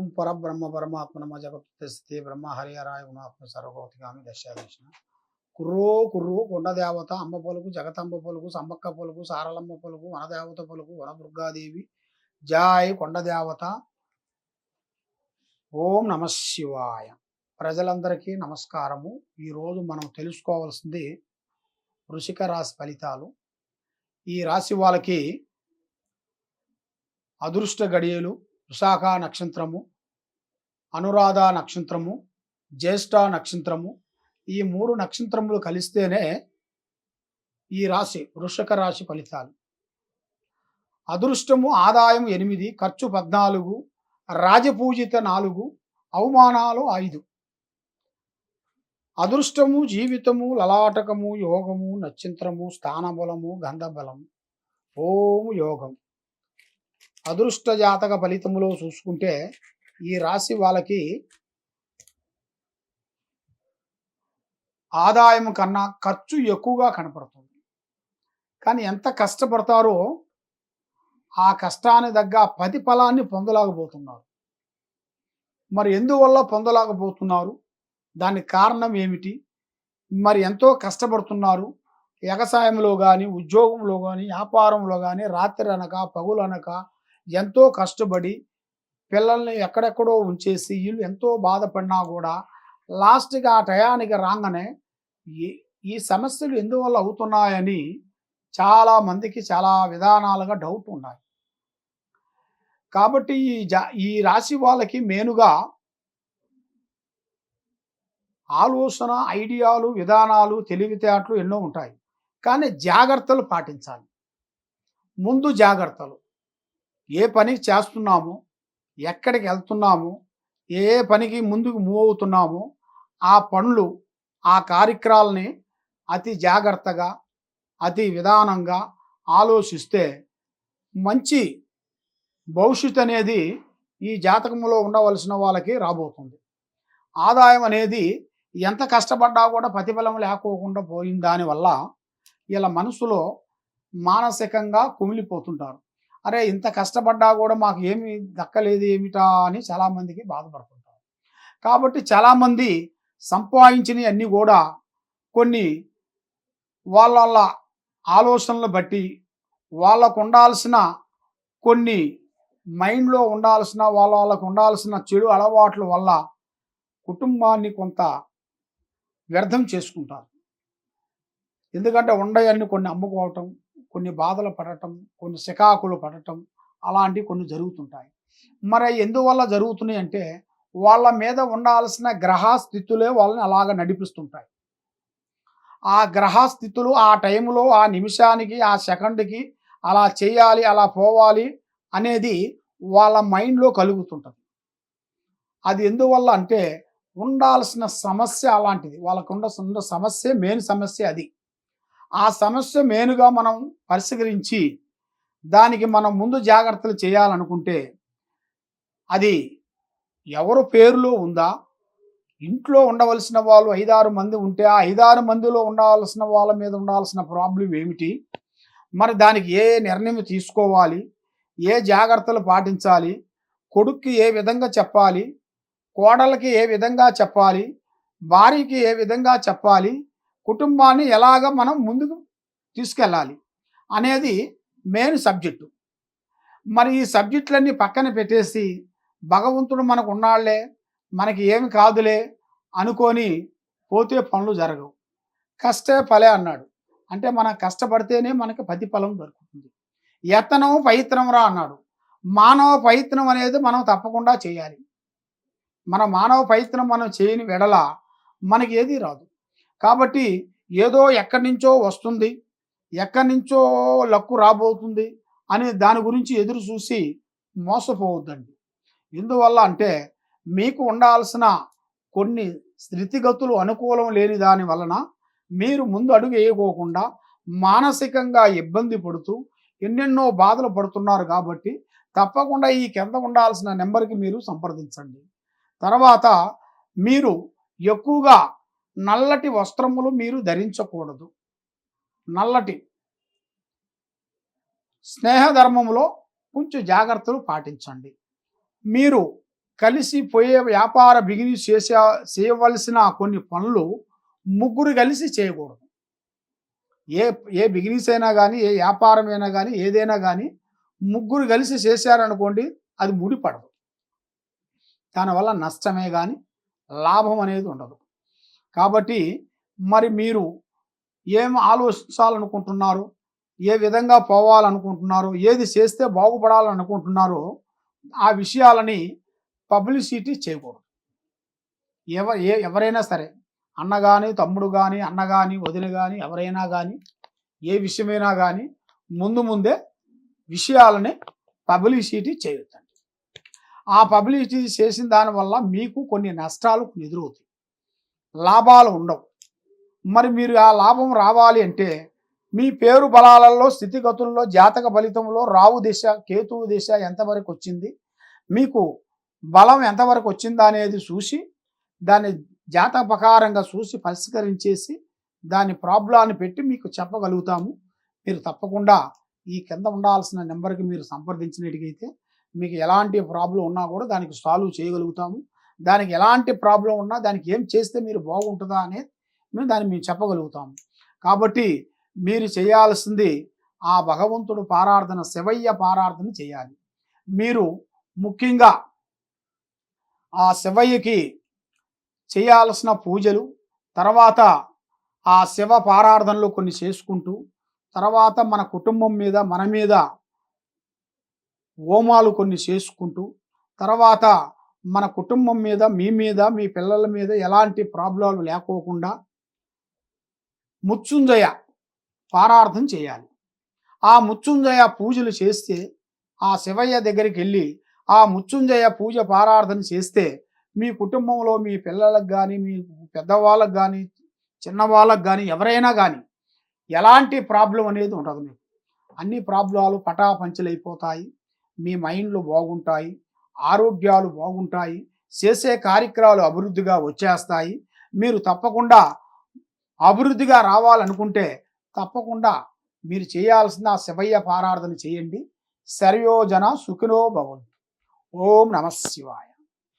ఓం పరబ్రహ్మ పరమాత్మనమ జగత్స్థితి బ్రహ్మ హరిహరాయ గుణాత్మ సర్వభౌతికామి దశాదర్శన కుర్రో కుర్రో కొండదేవత అమ్మ పలుకు జగతంబ పలుకు సంబక్క పలుకు సారలమ్మ పలుకు వనదేవత పలుకు వనదుర్గాదేవి జాయ్ కొండదేవత. ఓం నమ శివాయ. ప్రజలందరికీ నమస్కారము. ఈరోజు మనం తెలుసుకోవాల్సింది వృషిక రాశి ఫలితాలు. ఈ రాశి వాళ్ళకి అదృష్ట గడియలు విశాఖ నక్షత్రము, అనురాధ నక్షత్రము, జ్యేష్ఠ నక్షత్రము, ఈ 3 నక్షత్రములు కలిస్తేనే ఈ రాశి వృషిక రాశి ఫలితాలు. అదృష్టము ఆదాయం 8, ఖర్చు 14, రాజపూజిత 4, అవమానాలు 5. అదృష్టము జీవితము లలాటకము యోగము నక్షత్రము స్థానబలము గంధబలము. ఓం యోగం. అదృష్ట జాతక ఫలితములో చూసుకుంటే ఈ రాశి వాళ్ళకి ఆదాయం కన్నా ఖర్చు ఎక్కువగా కనపడుతుంది. కానీ ఎంత కష్టపడతారో ఆ కష్టానికి తగ్గ ప్రతిఫలాన్ని పొందలేకపోతున్నారు. మరి ఎందువల్ల పొందలేకపోతున్నారు? దానికి కారణం ఏమిటి? మరి ఎంతో కష్టపడుతున్నారు. వ్యవసాయంలో కానీ ఉద్యోగంలో కానీ వ్యాపారంలో కానీ రాత్రి అనక పగులనక ఎంతో కష్టపడి పిల్లల్ని ఎక్కడెక్కడో ఉంచేసి వీళ్ళు ఎంతో బాధపడినా కూడా లాస్ట్గా ఆ టయానికి రాగానే ఈ సమస్యలు ఎందువల్ల అవుతున్నాయని చాలామందికి చాలా విధానాలుగా డౌట్ ఉన్నాయి. కాబట్టి ఈ రాశి వాళ్ళకి మెయిన్గా ఆలోచన ఐడియాలు విధానాలు తెలివితేటలు ఎన్నో ఉంటాయి. కానీ జాగ్రత్తలు పాటించాలి. ముందు జాగ్రత్తలు. ఏ పని చేస్తున్నాము, ఎక్కడికి వెళ్తున్నాము, ఏ పనికి ముందుకు మూవ్ అవుతున్నాము, ఆ పనులు ఆ కార్యక్రమాలని అతి జాగ్రత్తగా అతి విధానంగా ఆలోచిస్తే మంచి భవిష్యత్తు అనేది ఈ జాతకంలో ఉండవలసిన వాళ్ళకి రాబోతుంది. ఆదాయం అనేది ఎంత కష్టపడ్డా కూడా ప్రతిఫలం లేకోకుండా పోయిన దానివల్ల ఇలా మనసులో మానసికంగా కుమిలిపోతుంటారు. అరే ఇంత కష్టపడ్డా కూడా మాకు ఏమి దక్కలేదు ఏమిటా అని చాలామందికి బాధపడుతుంటారు. కాబట్టి చాలామంది సంపాదించినవి అన్నీ కూడా కొన్ని వాళ్ళ ఆలోచనలు బట్టి వాళ్ళకు ఉండాల్సిన కొన్ని మైండ్లో ఉండాల్సిన వాళ్ళకు ఉండాల్సిన చెడు అలవాట్ల వల్ల కుటుంబాన్ని కొంత వ్యర్థం చేసుకుంటారు. ఎందుకంటే ఉండయన్ని కొన్ని అమ్ముకోవటం, కొన్ని బాధలు పడటం, కొన్ని చికాకులు పడటం అలాంటివి కొన్ని జరుగుతుంటాయి. మరి ఎందువల్ల జరుగుతున్నాయి అంటే వాళ్ళ మీద ఉండాల్సిన గ్రహస్థితులే వాళ్ళని అలాగ నడిపిస్తుంటాయి. ఆ గ్రహస్థితులు ఆ టైంలో ఆ నిమిషానికి ఆ సెకండ్కి అలా చేయాలి అలా పోవాలి అనేది వాళ్ళ మైండ్లో కలుగుతుంటుంది. అది ఎందువల్ల అంటే ఉండాల్సిన సమస్య అలాంటిది. వాళ్ళకు ఉన్న సమస్య మెయిన్ సమస్య అది. ఆ సమస్య మెయిన్గా మనం పరిష్కరించి దానికి మనం ముందు జాగ్రత్తలు చేయాలనుకుంటే అది ఎవరు పేరులో ఉందా, ఇంట్లో ఉండవలసిన వాళ్ళు 5-6 మంది ఉంటే ఆ 5-6 మందిలో ఉండాల్సిన వాళ్ళ మీద ఉండాల్సిన ప్రాబ్లం ఏమిటి, మరి దానికి ఏ నిర్ణయం తీసుకోవాలి, ఏ జాగ్రత్తలు పాటించాలి, కొడుక్కి ఏ విధంగా చెప్పాలి, కోడలకి ఏ విధంగా చెప్పాలి, భార్యకి ఏ విధంగా చెప్పాలి, కుటుంబాన్ని ఎలాగ మనం ముందుకు తీసుకెళ్ళాలి అనేది మెయిన్ సబ్జెక్టు. మరి ఈ సబ్జెక్టులన్నీ పక్కన పెట్టేసి భగవంతుడు మనకు ఉన్నాళ్లే మనకి ఏమి కాదులే అనుకొని పోతే పనులు జరగవు. కష్టే ఫలే అన్నాడు. అంటే మనం కష్టపడితేనే మనకి ప్రతిఫలం దొరుకుతుంది. యత్నం ప్రయత్నం రా అన్నాడు. మానవ ప్రయత్నం అనేది మనం తప్పకుండా చేయాలి. మన మానవ ప్రయత్నం మనం చేయని వెడల మనకి ఏది రాదు. కాబట్టి ఏదో ఎక్కడి నుంచో వస్తుంది, ఎక్కడి నుంచో లక్కు రాబోతుంది అని దాని గురించి ఎదురు చూసి మోసపోవద్దండి. ఎందువల్ల అంటే మీకు ఉండాల్సిన కొన్ని స్థితిగతులు అనుకూలం లేని దాని వలన మీరు ముందు అడుగు వేయకోకుండా మానసికంగా ఇబ్బంది పడుతూ ఎన్నెన్నో బాధలు పడుతున్నారు. కాబట్టి తప్పకుండా ఈ కింద ఉండాల్సిన నెంబర్కి మీరు సంప్రదించండి. తర్వాత మీరు ఎక్కువగా నల్లటి వస్త్రములు మీరు ధరించకూడదు. నల్లటి స్నేహధర్మంలో కొంచెం జాగ్రత్తలు పాటించండి. మీరు కలిసి పోయే వ్యాపార బిజినెస్ చేయవలసిన కొన్ని పనులు ముగ్గురు కలిసి చేయకూడదు. ఏ ఏ బిజినెస్ అయినా కానీ, ఏ వ్యాపారం అయినా కానీ, ఏదైనా కానీ ముగ్గురు కలిసి చేశారనుకోండి, అది ముడిపడదు. దానివల్ల నష్టమే కానీ లాభం అనేది ఉండదు. కాబట్టి మరి మీరు ఏం ఆలోచించాలనుకుంటున్నారు, ఏ విధంగా పోవాలనుకుంటున్నారు, ఏది చేస్తే బాగుపడాలనుకుంటున్నారో ఆ విషయాలని పబ్లిసిటీ చేయకూడదు. ఎవరైనా సరే, అన్న కానీ, తమ్ముడు కానీ, అన్న కానీ, వదిన కానీ, ఎవరైనా కానీ, ఏ విషయమైనా కానీ ముందే విషయాలని పబ్లిసిటీ చేయొద్దండి. ఆ పబ్లిసిటీ చేసిన దానివల్ల మీకు కొన్ని నష్టాలు ఎదురవుతాయి, లాభాలు ఉండవు. మరి మీరు ఆ లాభం రావాలి అంటే మీ పేరు బలాలలో, స్థితిగతుల్లో, జాతక ఫలితంలో రావు దిశ, కేతువు దిశ ఎంతవరకు వచ్చింది, మీకు బలం ఎంతవరకు వచ్చిందా అనేది చూసి, దాన్ని జాతక ప్రకారంగా చూసి పరిష్కరించేసి దాని ప్రాబ్లాన్ని పెట్టి మీకు చెప్పగలుగుతాము. మీరు తప్పకుండా ఈ కింద ఉండాల్సిన నెంబర్కి మీరు సంప్రదించినట్టుగైతే మీకు ఎలాంటి ప్రాబ్లం ఉన్నా కూడా దానికి సాల్వ్ చేయగలుగుతాము. దానికి ఎలాంటి ప్రాబ్లం ఉన్నా దానికి ఏం చేస్తే మీరు బాగుంటుందా అనేది మేము చెప్పగలుగుతాము. కాబట్టి మీరు చేయాల్సింది ఆ భగవంతుడు పారార్థన, శివయ్య పారార్థన చేయాలి. మీరు ముఖ్యంగా ఆ శివయ్యకి చేయాల్సిన పూజలు, తర్వాత ఆ శివ పారార్థనలు కొన్ని చేసుకుంటూ, తర్వాత మన కుటుంబం మీద, మన మీద హోమాలు కొన్ని చేసుకుంటూ, తర్వాత మన కుటుంబం మీద, మీ పిల్లల మీద ఎలాంటి ప్రాబ్లాలు లేకోకుండా మృత్యుంజయ పారార్థన చేయాలి. ఆ మృత్యుంజయ పూజలు చేస్తే, ఆ శివయ్య దగ్గరికి వెళ్ళి ఆ మృత్యుంజయ పూజ పారార్థన చేస్తే మీ కుటుంబంలో మీ పిల్లలకు కానీ, మీ పెద్దవాళ్ళకు కానీ, చిన్నవాళ్ళకు కానీ, ఎవరైనా కానీ ఎలాంటి ప్రాబ్లం అనేది ఉండదు. మీకు అన్ని ప్రాబ్లాలు పటాపంచలైపోతాయి. మీ మైండ్లు బాగుంటాయి, ఆరోగ్యాలు బాగుంటాయి, చేసే కార్యక్రమాలు అభివృద్ధిగా వచ్చేస్తాయి. మీరు తప్పకుండా అభివృద్ధిగా రావాలనుకుంటే తప్పకుండా మీరు చేయాల్సిన ఆ శివయ్య పారార్థన చేయండి. సర్వోజన సుఖినో భవంతు. ఓం నమః శివాయ.